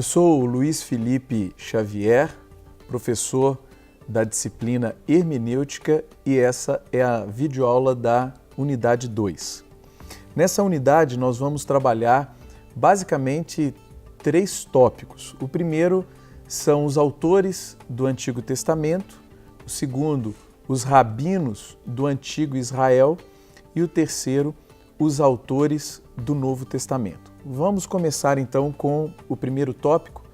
sou o Luiz Felipe Xavier, professor da disciplina Hermenêutica, e essa é a videoaula da unidade 2. Nessa unidade nós vamos trabalhar basicamente 3 tópicos. O primeiro são os autores do Antigo Testamento, o segundo, os rabinos do Antigo Israel, e o terceiro, os autores do Novo Testamento. Vamos começar então com o primeiro tópico,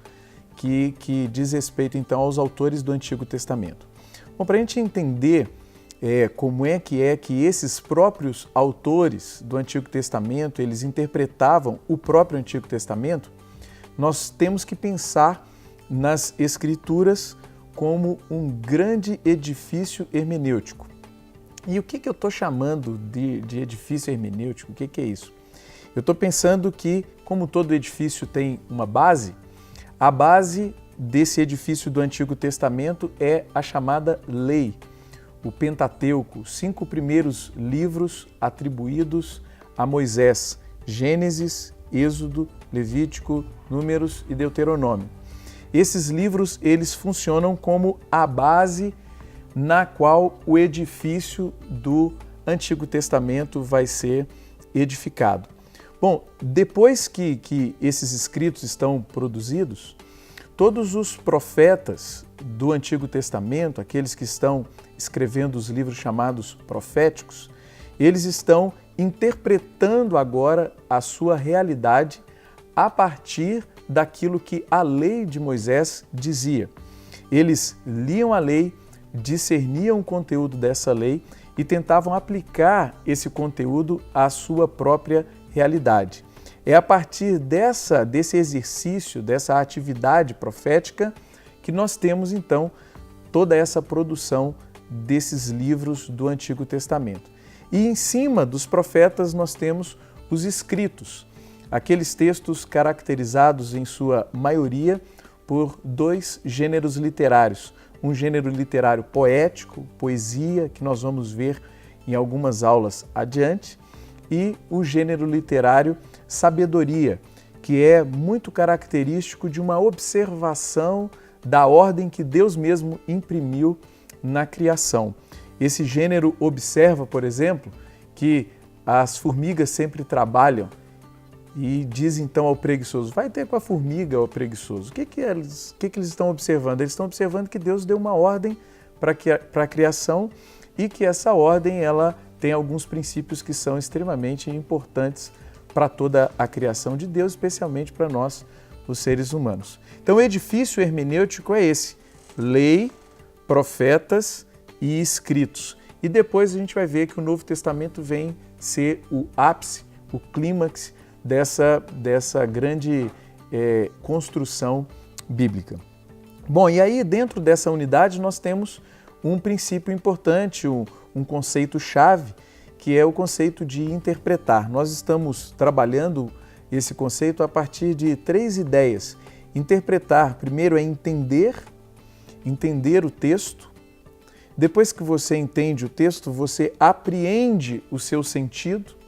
que diz respeito então aos autores do Antigo Testamento. Bom, para a gente entender como é que esses próprios autores do Antigo Testamento, eles interpretavam o próprio Antigo Testamento, nós temos que pensar nas Escrituras como um grande edifício hermenêutico. E o que eu estou chamando de edifício hermenêutico? O que é isso? Eu estou pensando que, como todo edifício tem uma base, a base desse edifício do Antigo Testamento é a chamada lei, o Pentateuco, os 5 primeiros livros atribuídos a Moisés: Gênesis, Êxodo, Levítico, Números e Deuteronômio. Esses livros, eles funcionam como a base na qual o edifício do Antigo Testamento vai ser edificado. Bom, depois que esses escritos estão produzidos, todos os profetas do Antigo Testamento, aqueles que estão escrevendo os livros chamados proféticos, eles estão interpretando agora a sua realidade a partir daquilo que a lei de Moisés dizia. Eles liam a lei, discerniam o conteúdo dessa lei e tentavam aplicar esse conteúdo à sua própria realidade. É a partir desse exercício, dessa atividade profética, que nós temos então toda essa produção desses livros do Antigo Testamento. E em cima dos profetas nós temos os escritos, aqueles textos caracterizados em sua maioria por 2 gêneros literários. Um gênero literário poético, poesia, que nós vamos ver em algumas aulas adiante, e o gênero literário sabedoria, que é muito característico de uma observação da ordem que Deus mesmo imprimiu na criação. Esse gênero observa, por exemplo, que as formigas sempre trabalham e diz então ao preguiçoso: vai ter com a formiga, ó preguiçoso. O que eles estão observando? Eles estão observando que Deus deu uma ordem para a criação e que essa ordem ela tem alguns princípios que são extremamente importantes para toda a criação de Deus, especialmente para nós, os seres humanos. Então o edifício hermenêutico é esse: lei, profetas e escritos. E depois a gente vai ver que o Novo Testamento vem ser o ápice, o clímax dessa grande construção bíblica. Bom, e aí dentro dessa unidade nós temos um princípio importante, um conceito-chave, que é o conceito de interpretar. Nós estamos trabalhando esse conceito a partir de 3 ideias. Interpretar, primeiro, é entender o texto. Depois que você entende o texto, você apreende o seu sentido.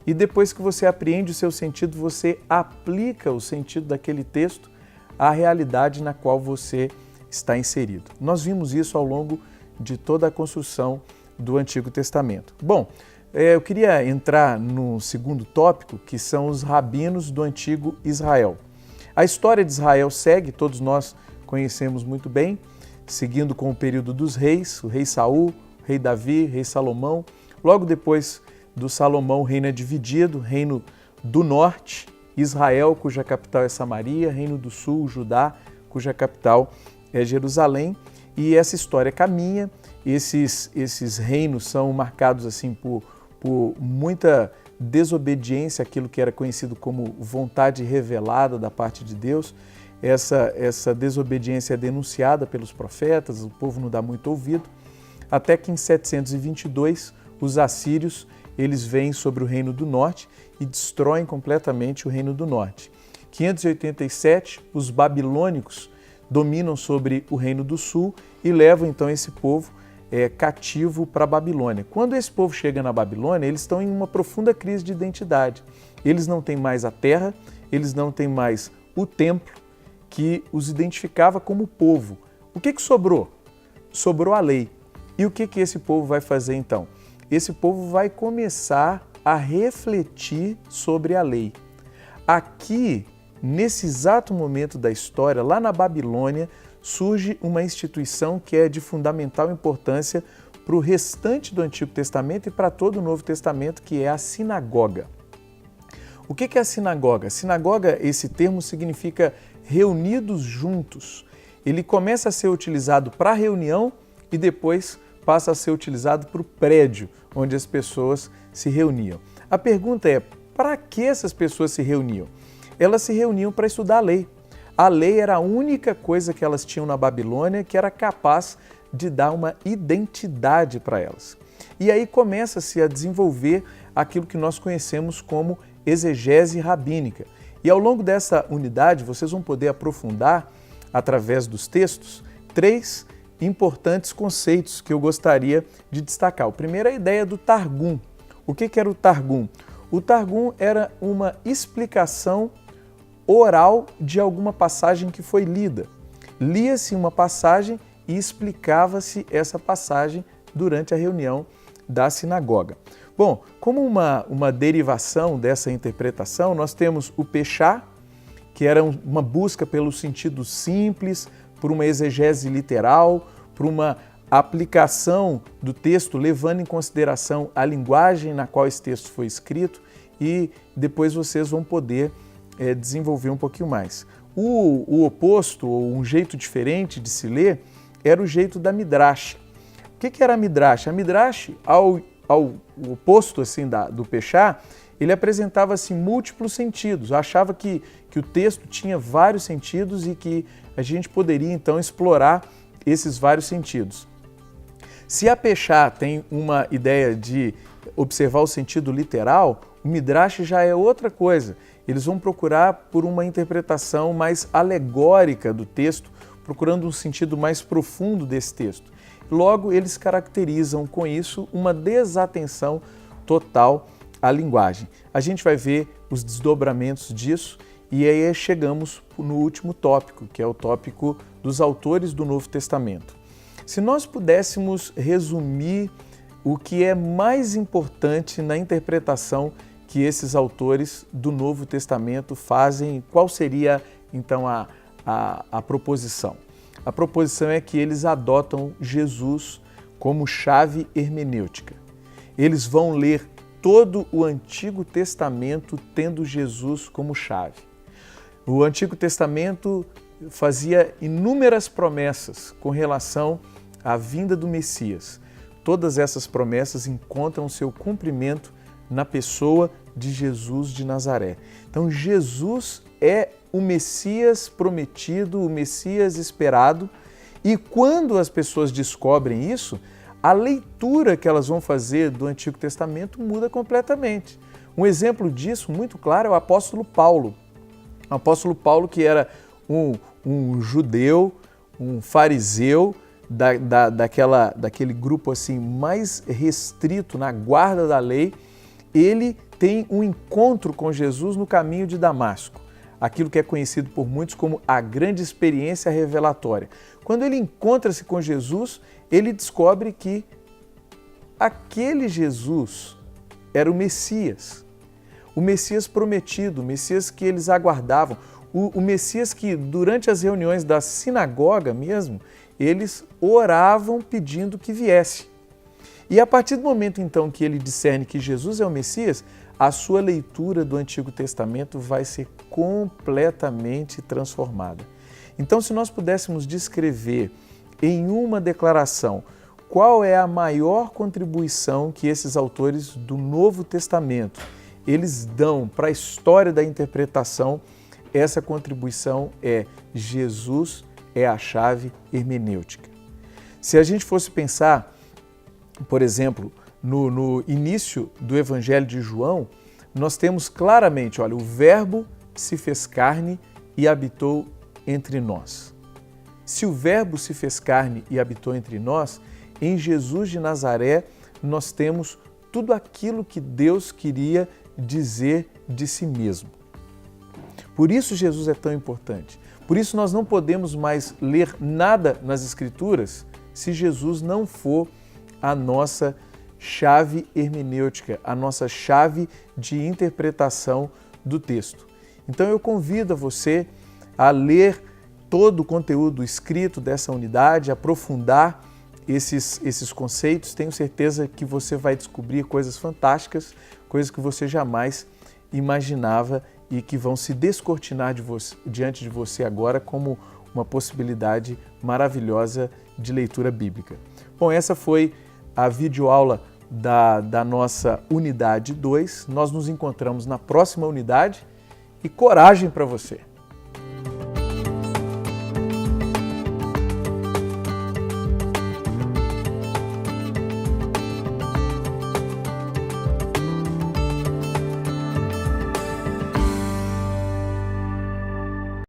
E depois que você apreende o seu sentido, você aplica o sentido daquele texto à realidade na qual você está inserido. Nós vimos isso ao longo de toda a construção do Antigo Testamento. Bom, eu queria entrar no segundo tópico, que são os rabinos do Antigo Israel. A história de Israel segue, todos nós conhecemos muito bem, seguindo com o período dos reis, o rei Saul, o rei Davi, o rei Salomão. Logo depois do Salomão, o reino é dividido: reino do norte, Israel, cuja capital é Samaria; reino do sul, Judá, cuja capital é Jerusalém. E essa história caminha, esses reinos são marcados assim por muita desobediência àquilo que era conhecido como vontade revelada da parte de Deus. Essa desobediência é denunciada pelos profetas, o povo não dá muito ouvido, até que em 722 os assírios eles vêm sobre o reino do norte e destroem completamente o reino do norte. 587, os babilônicos dominam sobre o reino do sul e levam então esse povo cativo para a Babilônia. Quando esse povo chega na Babilônia, eles estão em uma profunda crise de identidade. Eles não têm mais a terra, eles não têm mais o templo, que os identificava como povo. O que sobrou? Sobrou a lei. E o que esse povo vai fazer então? Esse povo vai começar a refletir sobre a lei. Aqui, nesse exato momento da história, lá na Babilônia, surge uma instituição que é de fundamental importância para o restante do Antigo Testamento e para todo o Novo Testamento, que é a sinagoga. O que é a sinagoga? Sinagoga, esse termo significa reunidos juntos. Ele começa a ser utilizado para reunião e depois passa a ser utilizado para o prédio onde as pessoas se reuniam. A pergunta é, para que essas pessoas se reuniam? Elas se reuniam para estudar a lei. A lei era a única coisa que elas tinham na Babilônia que era capaz de dar uma identidade para elas. E aí começa-se a desenvolver aquilo que nós conhecemos como exegese rabínica. E ao longo dessa unidade vocês vão poder aprofundar, através dos textos, 3 importantes conceitos que eu gostaria de destacar. O primeiro é a ideia do Targum. O que era o Targum? O Targum era uma explicação oral de alguma passagem que foi lida. Lia-se uma passagem e explicava-se essa passagem durante a reunião da sinagoga. Bom, como uma derivação dessa interpretação, nós temos o Peshá, que era uma busca pelo sentido simples, por uma exegese literal, por uma aplicação do texto levando em consideração a linguagem na qual esse texto foi escrito, e depois vocês vão poder desenvolver um pouquinho mais. O oposto, ou um jeito diferente de se ler, era o jeito da Midrash. O que era a Midrash? A Midrash, ao oposto assim, do Peshá, ele apresentava assim, múltiplos sentidos. Eu achava que o texto tinha vários sentidos e que a gente poderia então explorar esses vários sentidos. Se a Peshá tem uma ideia de observar o sentido literal, o Midrash já é outra coisa. Eles vão procurar por uma interpretação mais alegórica do texto, procurando um sentido mais profundo desse texto. Logo, eles caracterizam com isso uma desatenção total à linguagem. A gente vai ver os desdobramentos disso e aí chegamos no último tópico, que é o tópico dos autores do Novo Testamento. Se nós pudéssemos resumir o que é mais importante na interpretação que esses autores do Novo Testamento fazem, qual seria então a proposição? A proposição é que eles adotam Jesus como chave hermenêutica. Eles vão ler todo o Antigo Testamento tendo Jesus como chave. O Antigo Testamento fazia inúmeras promessas com relação à vinda do Messias. Todas essas promessas encontram seu cumprimento na pessoa de Jesus de Nazaré. Então, Jesus é o Messias prometido, o Messias esperado, e quando as pessoas descobrem isso, a leitura que elas vão fazer do Antigo Testamento muda completamente. Um exemplo disso muito claro é o apóstolo Paulo. O apóstolo Paulo, que era um judeu, um fariseu, daquele grupo assim mais restrito na guarda da lei, ele tem um encontro com Jesus no caminho de Damasco, aquilo que é conhecido por muitos como a grande experiência revelatória. Quando ele encontra-se com Jesus, ele descobre que aquele Jesus era o Messias prometido, o Messias que eles aguardavam, o Messias que durante as reuniões da sinagoga mesmo, eles oravam pedindo que viesse. E a partir do momento então que ele discerne que Jesus é o Messias, a sua leitura do Antigo Testamento vai ser completamente transformada. Então, se nós pudéssemos descrever em uma declaração qual é a maior contribuição que esses autores do Novo Testamento eles dão para a história da interpretação, essa contribuição é Jesus é a chave hermenêutica. Se a gente fosse pensar, por exemplo, no início do Evangelho de João, nós temos claramente, olha, o Verbo se fez carne e habitou entre nós. Se o Verbo se fez carne e habitou entre nós, em Jesus de Nazaré nós temos tudo aquilo que Deus queria dizer de si mesmo. Por isso Jesus é tão importante. Por isso nós não podemos mais ler nada nas Escrituras se Jesus não for a nossa chave hermenêutica, a nossa chave de interpretação do texto. Então eu convido a você a ler todo o conteúdo escrito dessa unidade, aprofundar esses conceitos. Tenho certeza que você vai descobrir coisas fantásticas, coisas que você jamais imaginava e que vão se descortinar diante de você agora como uma possibilidade maravilhosa de leitura bíblica. Bom, essa foi a videoaula da nossa unidade 2. Nós nos encontramos na próxima unidade e coragem para você!